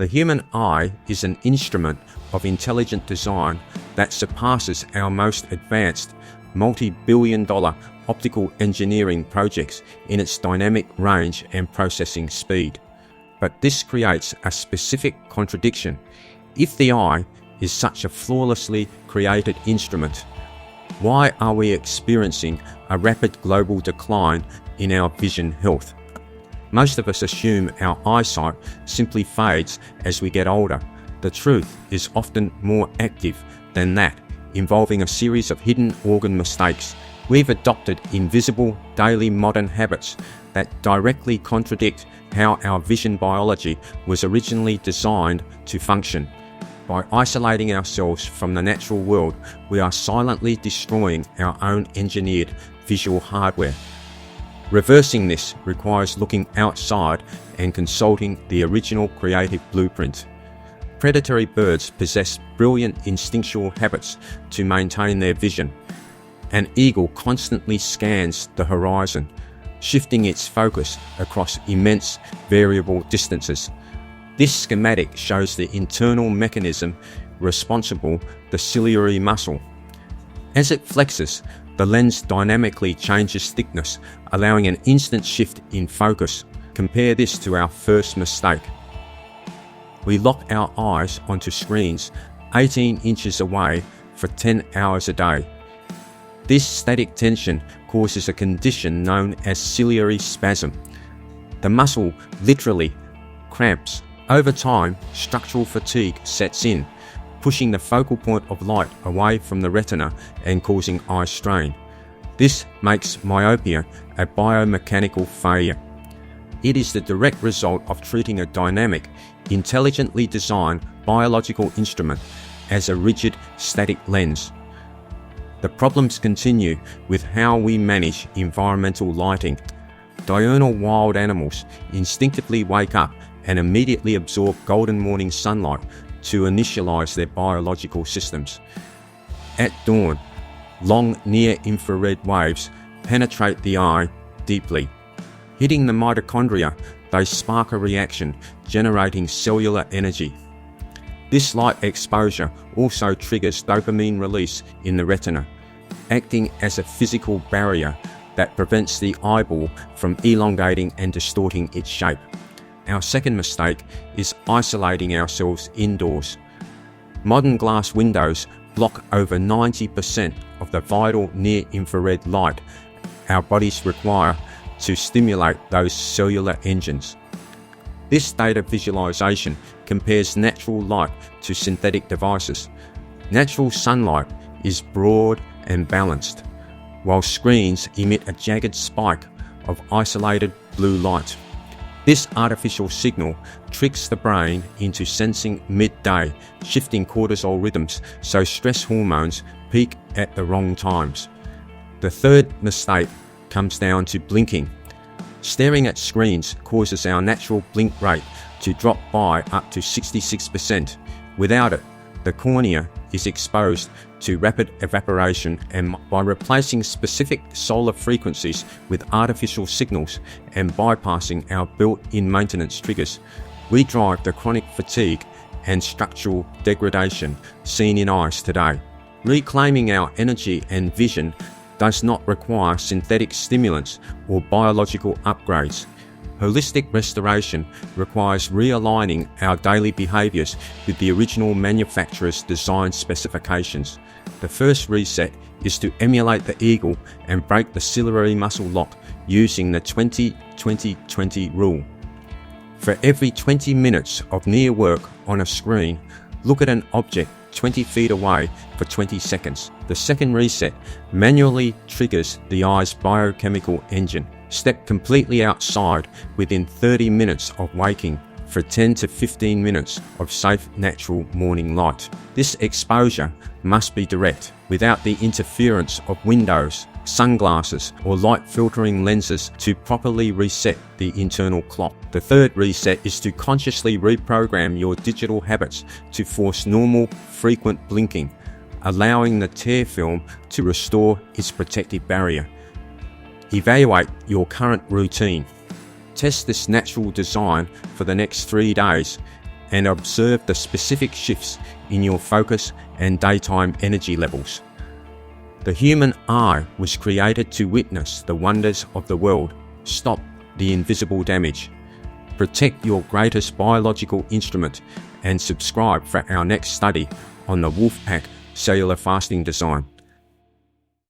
The human eye is an instrument of intelligent design that surpasses our most advanced multi-billion-dollar optical engineering projects in its dynamic range and processing speed. But this creates a specific contradiction. If the eye is such a flawlessly created instrument, why are we experiencing a rapid global decline in our vision health? Most of us assume our eyesight simply fades as we get older. The truth is often more active than that, involving a series of hidden organ mistakes. We've adopted invisible daily modern habits that directly contradict how our vision biology was originally designed to function. By isolating ourselves from the natural world, we are silently destroying our own engineered visual hardware. Reversing this requires looking outside and consulting the original creative blueprint. Predatory birds possess brilliant instinctual habits to maintain their vision. An eagle constantly scans the horizon, shifting its focus across immense variable distances. This schematic shows the internal mechanism responsible, the ciliary muscle. As it flexes, the lens dynamically changes thickness, allowing an instant shift in focus. Compare this to our first mistake. We lock our eyes onto screens 18 inches away for 10 hours a day. This static tension causes a condition known as ciliary spasm. The muscle literally cramps. Over time, structural fatigue sets in, pushing the focal point of light away from the retina and causing eye strain. This makes myopia a biomechanical failure. It is the direct result of treating a dynamic, intelligently designed biological instrument as a rigid, static lens. The problems continue with how we manage environmental lighting. Diurnal wild animals instinctively wake up and immediately absorb golden morning sunlight to initialize their biological systems. At dawn, long near-infrared waves penetrate the eye deeply. Hitting the mitochondria, they spark a reaction, generating cellular energy. This light exposure also triggers dopamine release in the retina, acting as a physical barrier that prevents the eyeball from elongating and distorting its shape. Our second mistake is isolating ourselves indoors. Modern glass windows block over 90% of the vital near-infrared light our bodies require to stimulate those cellular engines. This data visualization compares natural light to synthetic devices. Natural sunlight is broad and balanced, while screens emit a jagged spike of isolated blue light. This artificial signal tricks the brain into sensing midday, shifting cortisol rhythms so stress hormones peak at the wrong times. The third mistake comes down to blinking. Staring at screens causes our natural blink rate to drop by up to 66%. Without it, the cornea is exposed to rapid evaporation, and by replacing specific solar frequencies with artificial signals and bypassing our built-in maintenance triggers, we drive the chronic fatigue and structural degradation seen in eyes today. Reclaiming our energy and vision does not require synthetic stimulants or biological upgrades. Holistic restoration requires realigning our daily behaviors with the original manufacturer's design specifications. The first reset is to emulate the eagle and break the ciliary muscle lock using the 20-20-20 rule. For every 20 minutes of near work on a screen, look at an object 20 feet away for 20 seconds. The second reset manually triggers the eye's biochemical engine. Step completely outside within 30 minutes of waking for 10 to 15 minutes of safe natural morning light. This exposure must be direct, without the interference of windows, sunglasses, or light filtering lenses to properly reset the internal clock. The third reset is to consciously reprogram your digital habits to force normal, frequent blinking, allowing the tear film to restore its protective barrier. Evaluate your current routine. Test this natural design for the next 3 days and observe the specific shifts in your focus and daytime energy levels. The human eye was created to witness the wonders of the world, stop the invisible damage. Protect your greatest biological instrument and subscribe for our next study on the Wolfpack cellular fasting design.